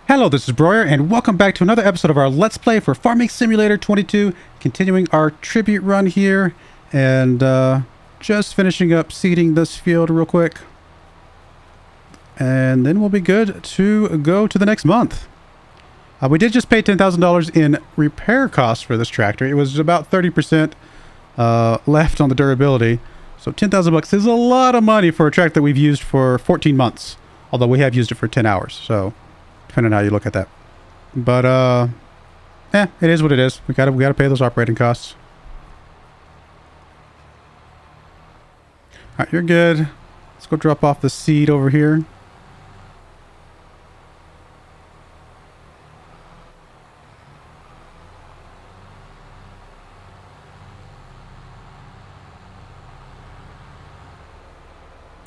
Hello, this is Broyar, and welcome back to another episode of our Let's Play for Farming Simulator 22. Continuing our tribute run here, and just finishing up seeding this field real quick. And then we'll be good to go to the next month. We did just pay $10,000 in repair costs for this tractor. It was about 30% left on the durability. So 10,000 bucks is a lot of money for a tractor that we've used for 14 months. Although we have used it for 10 hours, so depending on how you look at that. But it is what it is. We gotta pay those operating costs. Alright, you're good. Let's go drop off the seed over here.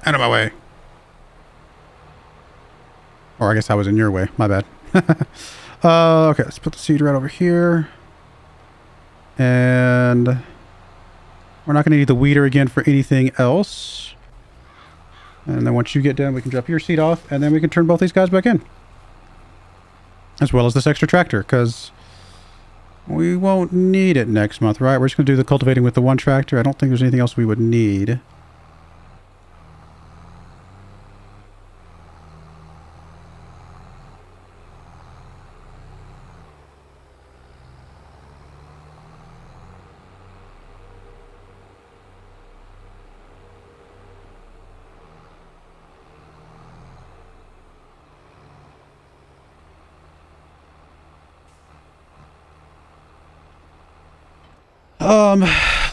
Out of my way. Or I guess I was in your way. My bad. Okay, let's put the seed right over here. And we're not going to need the weeder again for anything else. And then once you get done, we can drop your seed off, and then we can turn both these guys back in. As well as this extra tractor, because we won't need it next month, right? We're just going to do the cultivating with the one tractor. I don't think there's anything else we would need.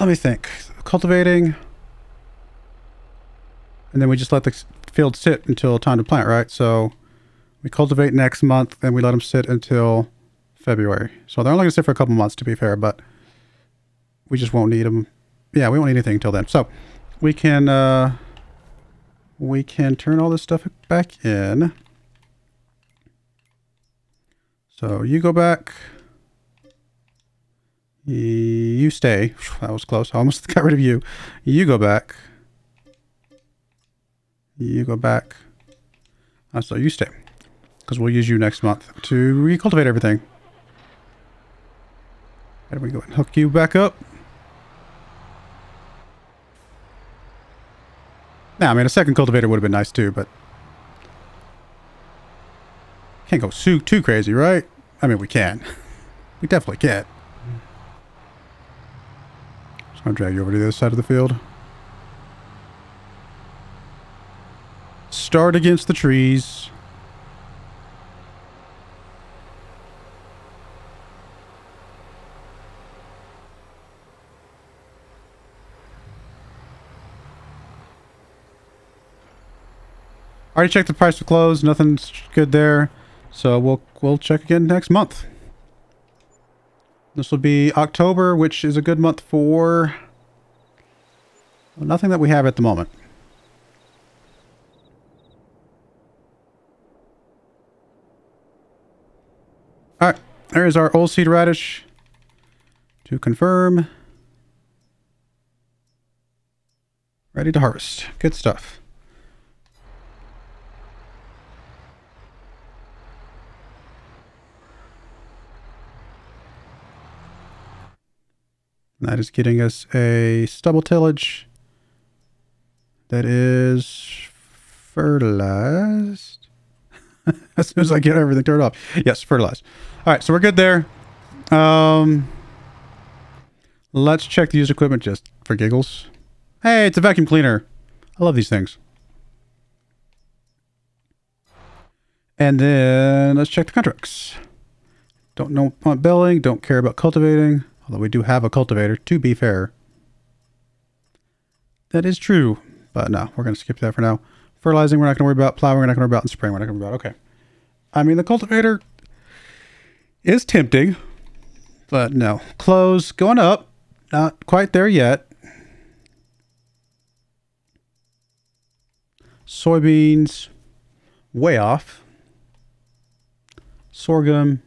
Let me think. Cultivating. And then we just let the field sit until time to plant, right? So we cultivate next month and we let them sit until February. So they're only going to sit for a couple months, to be fair, but we just won't need them. Yeah, we won't need anything until then. So we can turn all this stuff back in. So you go back. You stay. That was close. I almost got rid of you. You go back. You go back. So you stay. Because we'll use you next month to recultivate everything. There we go. Hook you back up. Now, I mean, a second cultivator would have been nice too, but can't go too crazy, right? I mean, we can. We definitely can. I'll drag you over to the other side of the field. Start against the trees. Already checked the price of clothes. Nothing's good there. So we'll check again next month. This will be October, which is a good month for nothing that we have at the moment. All right, there is our old seed radish. To confirm. Ready to harvest. Good stuff. That is getting us a stubble tillage that is fertilized. As soon as I get everything turned off. Yes, fertilized. All right, so we're good there. Let's check the used equipment just for giggles. Hey, it's a vacuum cleaner. I love these things. And then let's check the contracts. Don't want billing, don't care about cultivating. Although we do have a cultivator, to be fair. That is true. But no, we're going to skip that for now. Fertilizing, we're not going to worry about. Plowing, we're not going to worry about. In spring, we're not going to worry about. Okay. I mean, the cultivator is tempting. But no. Clothes going up. Not quite there yet. Soybeans, way off. Sorghum.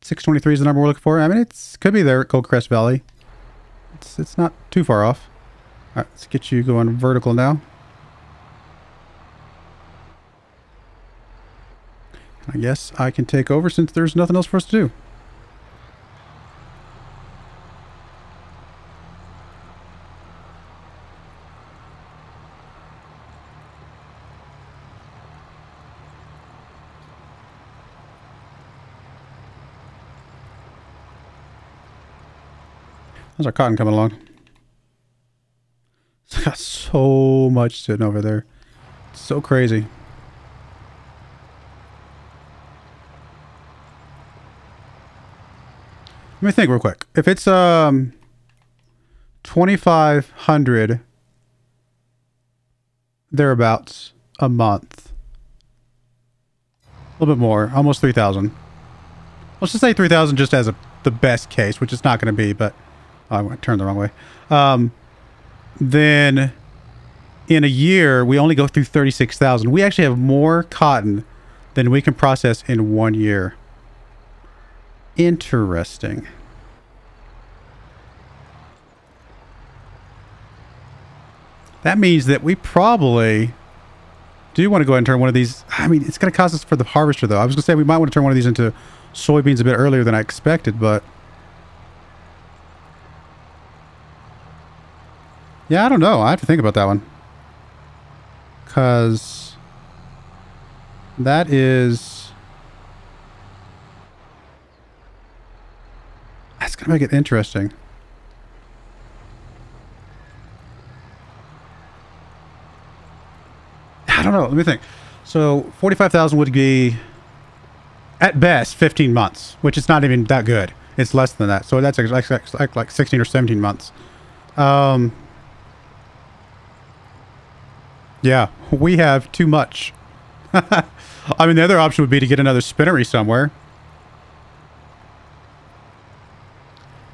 623 is the number we're looking for. I mean, it could be there at Cold Crest Valley. It's not too far off. All right, let's get you going vertical now. I guess I can take over since there's nothing else for us to do. How's our cotton coming along? It's got so much sitting over there. It's so crazy. Let me think real quick. If it's 2,500 thereabouts a month, a little bit more, almost 3,000. Let's just say 3,000 just as the best case, which it's not going to be, but oh, I went turned the wrong way. Then in a year, we only go through 36,000. We actually have more cotton than we can process in 1 year. Interesting. That means that we probably do want to go ahead and turn one of these. I mean, it's going to cost us for the harvester, though. I was going to say we might want to turn one of these into soybeans a bit earlier than I expected, but yeah, I don't know. I have to think about that one. Because that is... That's going to make it interesting. I don't know. Let me think. So 45,000 would be, at best, 15 months, which is not even that good. It's less than that. So that's like 16 or 17 months. Yeah, we have too much. I mean, the other option would be to get another spinnery somewhere.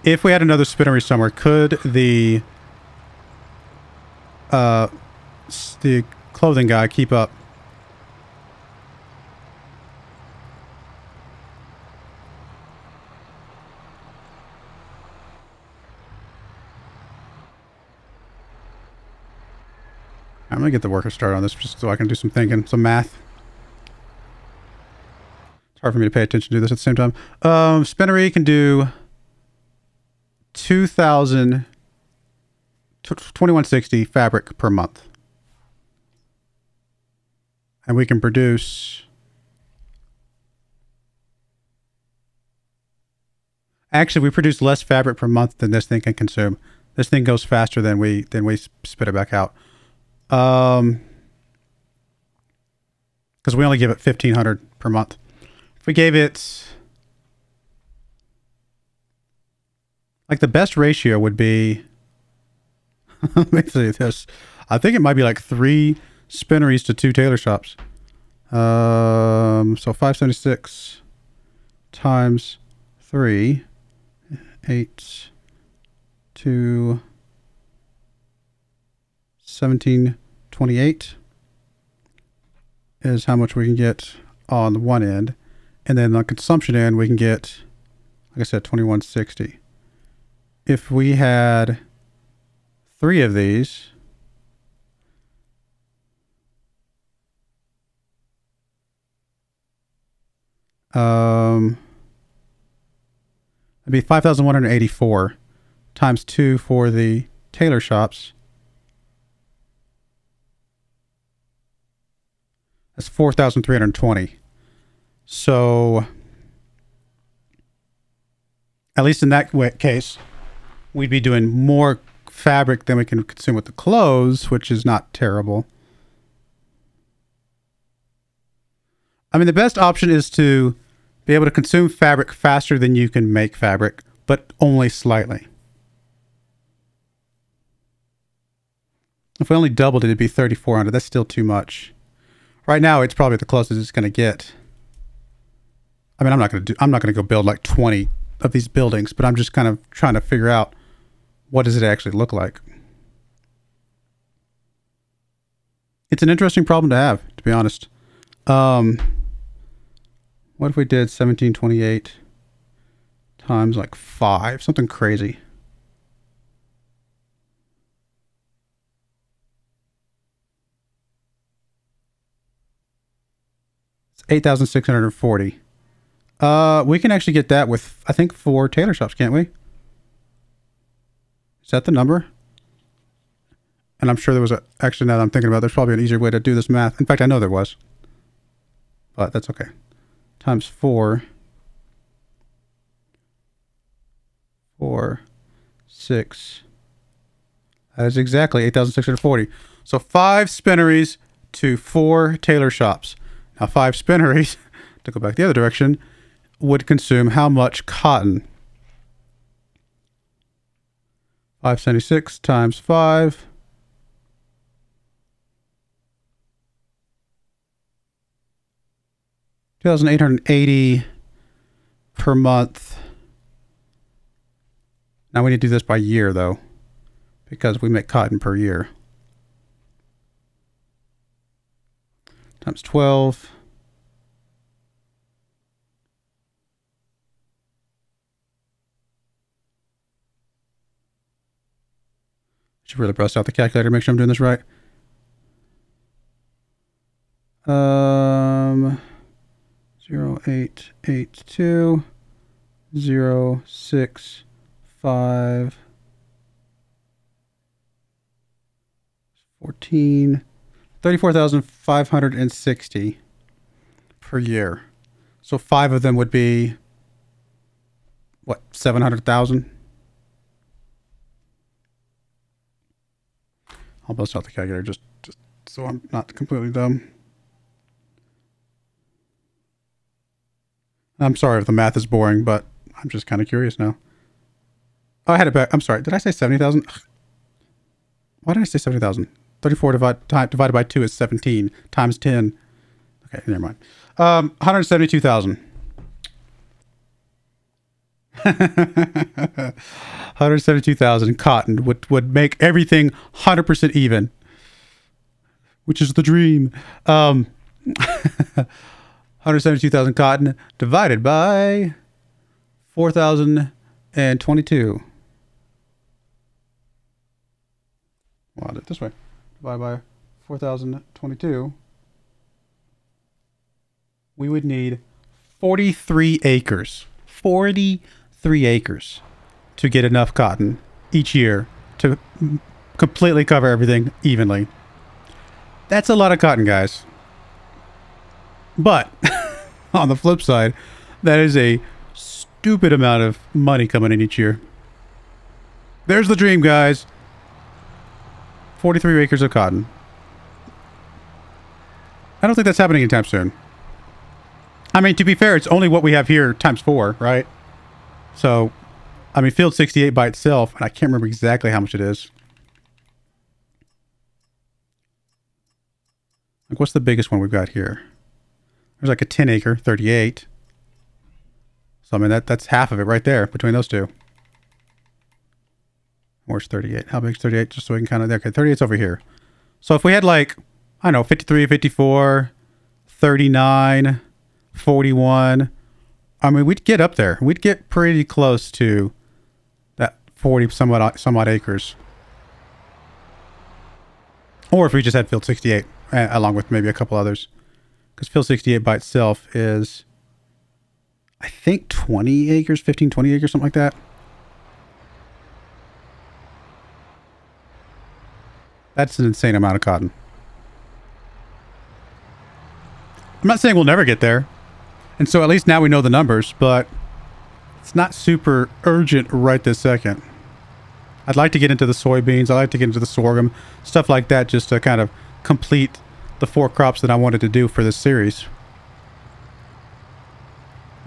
If we had another spinnery somewhere, could the clothing guy keep up? I'm gonna get the worker started on this just so I can do some thinking, some math. It's hard for me to pay attention to this at the same time. Spinnery can do 2160 fabric per month. And we can produce... Actually, we produce less fabric per month than this thing can consume. This thing goes faster than we spit it back out. Because we only give it 1,500 per month. If we gave it... Like the best ratio would be... Let me see this. I think it might be like 3 spinneries to 2 tailor shops. So 576 times 3, 8 to 1728 is how much we can get on the one end. And then on consumption end, we can get, like I said, 2160. If we had 3 of these, it'd be 5,184 times 2 for the tailor shops. That's 4,320. So, at least in that case, we'd be doing more fabric than we can consume with the clothes, which is not terrible. I mean, the best option is to be able to consume fabric faster than you can make fabric, but only slightly. If we only doubled it, it'd be 3,400. That's still too much. Right now, it's probably the closest it's going to get. I mean, I'm not going to go build like 20 of these buildings, but I'm just kind of trying to figure out what does it actually look like. It's an interesting problem to have, to be honest. What if we did 1728 times like 5, something crazy? It's 8,640. We can actually get that with, I think, 4 tailor shops, can't we? Is that the number? And I'm sure there was actually, now that I'm thinking about it, there's probably an easier way to do this math. In fact, I know there was. But that's okay. Times 4. 4, 6. That is exactly 8,640. So 5 spinneries to 4 tailor shops. Now 5 spinneries, to go back the other direction, would consume how much cotton? 576 times 5. 2,880 per month. Now we need to do this by year, though, because we make cotton per year. Times 12. Should really bust out the calculator, make sure I'm doing this right. 0882 065 14 34,560 per year. So 5 of them would be what, 700,000? I'll bust out the calculator just so I'm not completely dumb. I'm sorry if the math is boring, but I'm just kind of curious now. Oh, I had it back. I'm sorry. Did I say 70,000? Why did I say 70,000? 34 divided by 2 is 17 times 10. Okay, never mind. 172,000. 172,000 cotton would make everything 100% even, which is the dream. 172,000 cotton divided by 4,022. Well, I'll do it this way. Divided by 4,022. We would need 43 acres. 43 acres to get enough cotton each year to completely cover everything evenly. That's a lot of cotton, guys. But on the flip side, that is a stupid amount of money coming in each year. There's the dream, guys. 43 acres of cotton. I don't think that's happening anytime soon. I mean, to be fair, it's only what we have here times 4, right? So, I mean, field 68 by itself, and I can't remember exactly how much it is. Like, what's the biggest one we've got here? There's like a 10 acre, 38. So, I mean, that's half of it right there between those two. Where's 38? How big is 38? Just so we can kind of... Okay, 38's over here. So if we had like, I don't know, 53, 54, 39, 41. I mean, we'd get up there. We'd get pretty close to that 40 somewhat acres. Or if we just had field 68, along with maybe a couple others. Because field 68 by itself is, I think, 20 acres, 15, 20 acres, something like that. That's an insane amount of cotton. I'm not saying we'll never get there. And so at least now we know the numbers, but it's not super urgent right this second. I'd like to get into the soybeans. I'd like to get into the sorghum, stuff like that, just to kind of complete the 4 crops that I wanted to do for this series.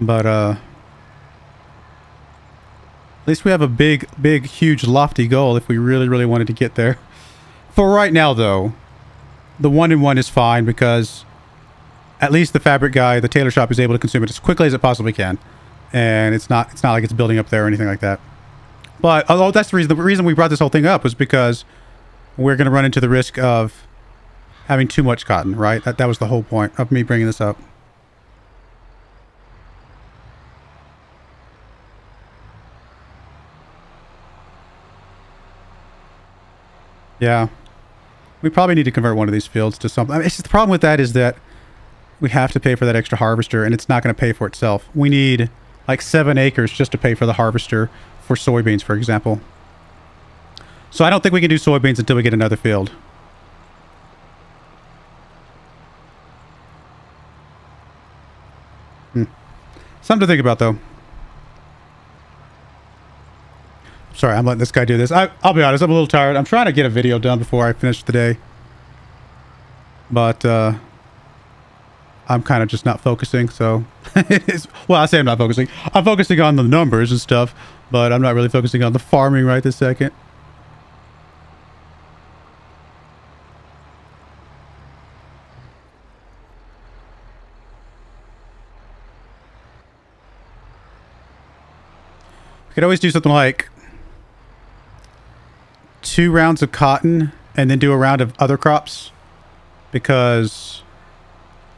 But at least we have a big, huge, lofty goal if we really, really wanted to get there. For right now, though, the 1-in-1 is fine because at least the fabric guy, the tailor shop, is able to consume it as quickly as it possibly can, and it's not like it's building up there or anything like that. But although that's the reason we brought this whole thing up was because we're going to run into the risk of having too much cotton, right? That was the whole point of me bringing this up. Yeah. We probably need to convert one of these fields to something. I mean, it's just the problem with that is that we have to pay for that extra harvester, and it's not going to pay for itself. We need like 7 acres just to pay for the harvester for soybeans, for example. So I don't think we can do soybeans until we get another field. Something to think about, though. Sorry, I'm letting this guy do this. I'll be honest, I'm a little tired. I'm trying to get a video done before I finish the day. But, I'm kind of just not focusing, so... well, I say I'm not focusing. I'm focusing on the numbers and stuff, but I'm not really focusing on the farming right this second. We could always do something like 2 rounds of cotton and then do a round of other crops, because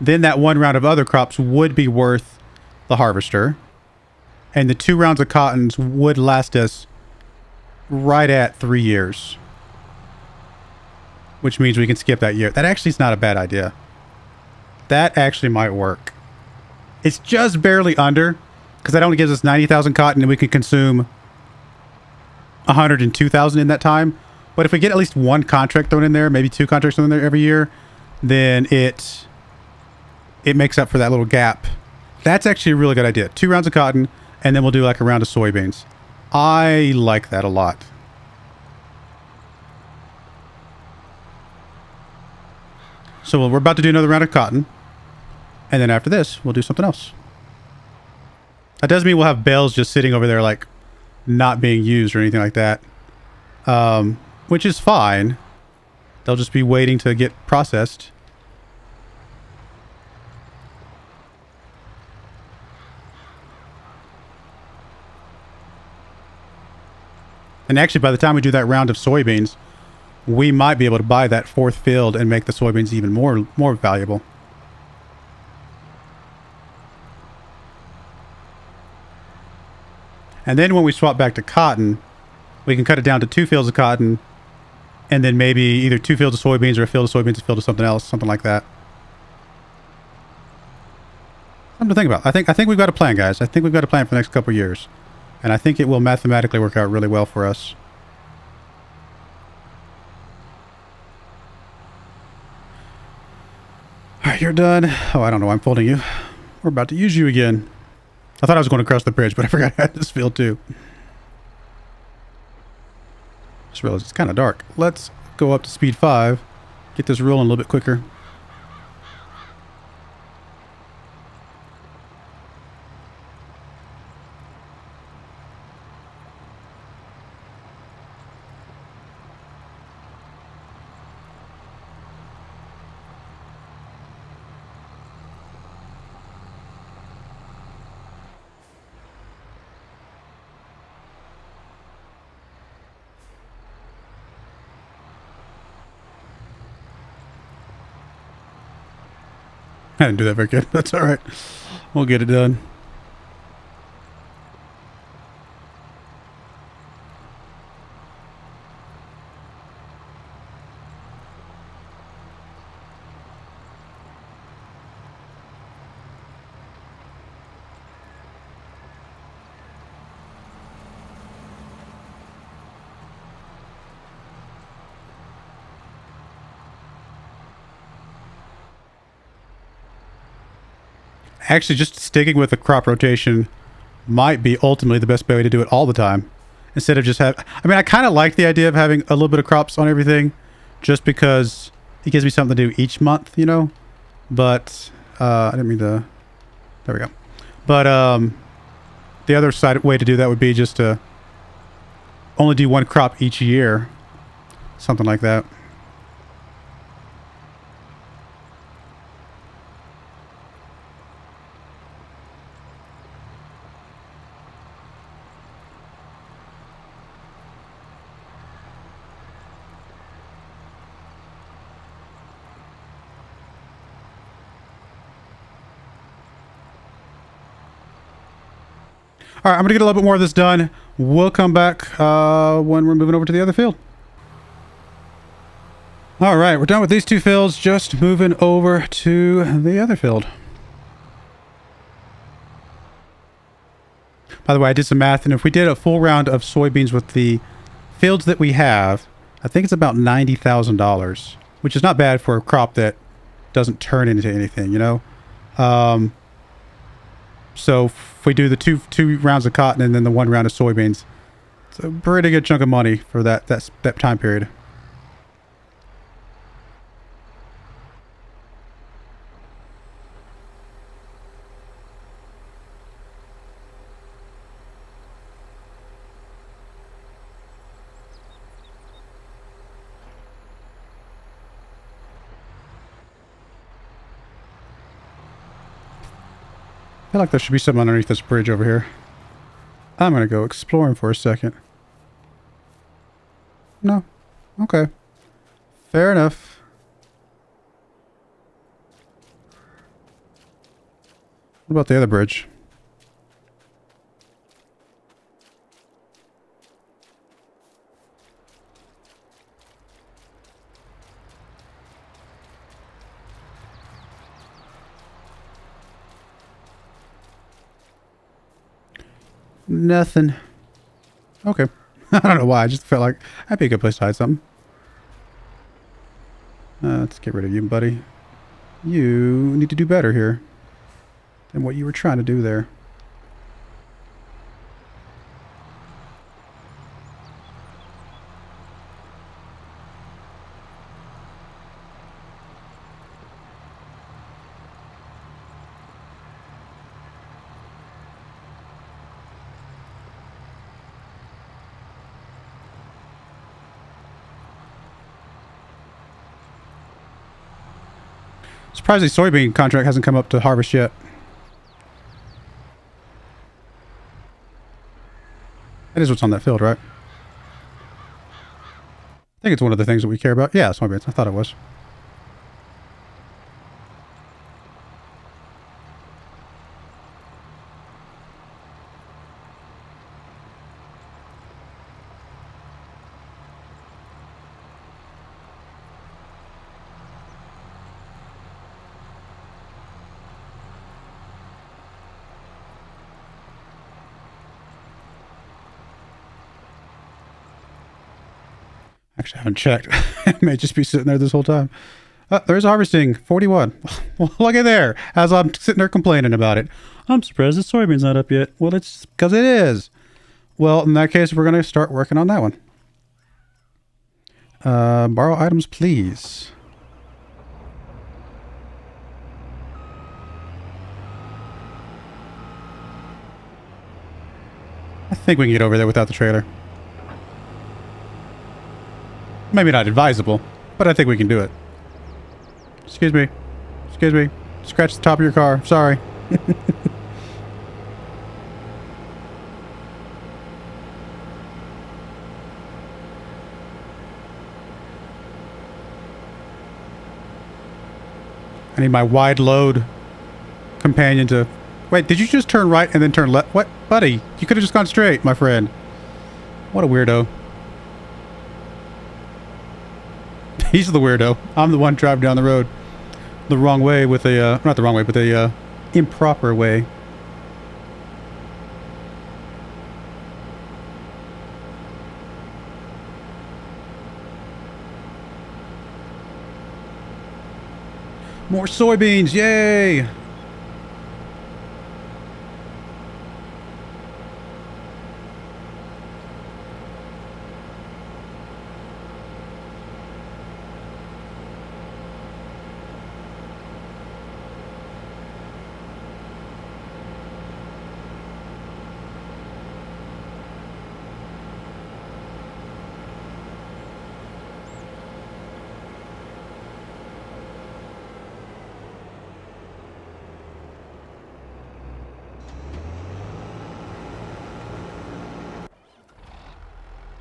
then that 1 round of other crops would be worth the harvester, and the 2 rounds of cottons would last us right at 3 years, which means we can skip that year. That actually is not a bad idea. That actually might work. It's just barely under, because that only gives us 90,000 cotton, and we can consume 102,000 in that time. But if we get at least 1 contract thrown in there, maybe 2 contracts thrown in there every year, then it makes up for that little gap. That's actually a really good idea. 2 rounds of cotton, and then we'll do like a round of soybeans. I like that a lot. So we're about to do another round of cotton, and then after this, we'll do something else. That doesn't mean we'll have bales just sitting over there like not being used or anything like that, which is fine. They'll just be waiting to get processed. And actually, by the time we do that round of soybeans, we might be able to buy that 4th field and make the soybeans even more valuable. And then when we swap back to cotton, we can cut it down to 2 fields of cotton, and then maybe either 2 fields of soybeans or a field of soybeans, a field of something else, something like that. Something to think about. I think we've got a plan, guys. I think we've got a plan for the next couple of years. And I think it will mathematically work out really well for us. Alright, you're done. Oh, I don't know why I'm folding you. We're about to use you again. I thought I was going across the bridge, but I forgot I had this field too. Just realized it's kind of dark. Let's go up to speed 5. Get this rolling a little bit quicker. I didn't do that very good. That's all right. We'll get it done. Actually, just sticking with the crop rotation might be ultimately the best way to do it all the time. Instead of just have... I mean, I kind of like the idea of having a little bit of crops on everything, just because it gives me something to do each month, you know? But, I didn't mean to... There we go. But, the other way to do that would be just to only do 1 crop each year. Something like that. All right, I'm going to get a little bit more of this done. We'll come back when we're moving over to the other field. All right, we're done with these two fields. Just moving over to the other field. By the way, I did some math, and if we did a full round of soybeans with the fields that we have, I think it's about $90,000, which is not bad for a crop that doesn't turn into anything, you know? So if we do the two rounds of cotton and then the one round of soybeans, it's a pretty good chunk of money for that time period. I feel like there should be something underneath this bridge over here. I'm going to go exploring for a second. No. Okay. Fair enough. What about the other bridge? Nothing. Okay. I don't know why. I just felt like that'd be a good place to hide something. Let's get rid of you, buddy. You need to do better here than what you were trying to do there. Surprised the soybean contract hasn't come up to harvest yet. That is what's on that field, right? I think it's one of the things that we care about. Yeah, soybeans. I thought it was. Actually, I haven't checked. It may just be sitting there this whole time. There's harvesting. 41. Well, look at there. As I'm sitting there complaining about it. I'm surprised the soybean's not up yet. Well, it's because it is. Well, in that case, we're going to start working on that one. Borrow items, please. I think we can get over there without the trailer. Maybe not advisable, but I think we can do it. Excuse me. Excuse me. Scratch the top of your car. Sorry. I need my wide load companion to... Wait, did you just turn right and then turn left? What? Buddy, you could have just gone straight, my friend. What a weirdo. He's the weirdo. I'm the one driving down the road the wrong way with a, not the wrong way, but the improper way. More soybeans, yay!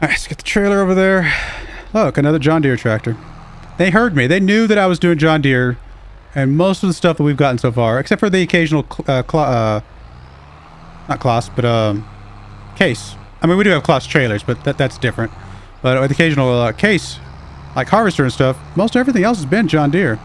Alright, let's get the trailer over there. Look, another John Deere tractor. They heard me. They knew that I was doing John Deere, and most of the stuff that we've gotten so far, except for the occasional, not Claas, but Case. I mean, we do have Claas trailers, but that's different. But the occasional Case like harvester and stuff, most everything else has been John Deere.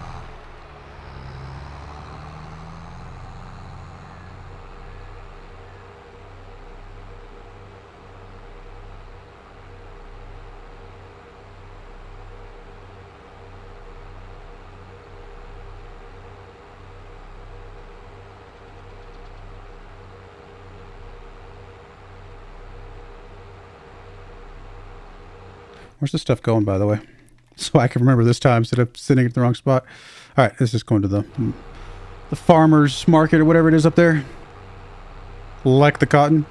Where's this stuff going, by the way? So I can remember this time instead of sitting at the wrong spot. All right, this is going to the farmer's market or whatever it is up there. Like the cotton.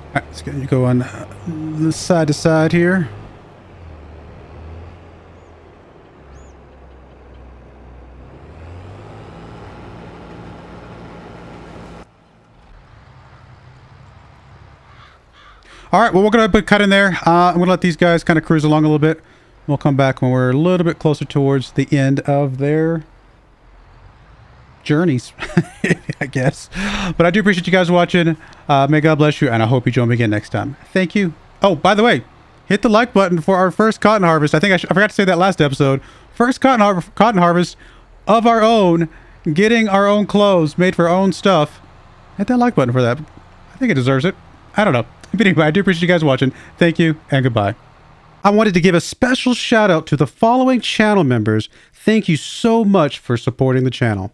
All right, let's get you going the side to side here. All right, well, we're going to cut in there. I'm going to let these guys kind of cruise along a little bit. We'll come back when we're a little bit closer towards the end of their journeys, I guess. But I do appreciate you guys watching. May God bless you, and I hope you join me again next time. Thank you. Oh, by the way, hit the like button for our first cotton harvest. I think I forgot to say that last episode. First cotton harvest of our own, getting our own clothes, made for our own stuff. Hit that like button for that. I think it deserves it. I don't know. But anyway, I do appreciate you guys watching. Thank you, and goodbye. I wanted to give a special shout out to the following channel members. Thank you so much for supporting the channel.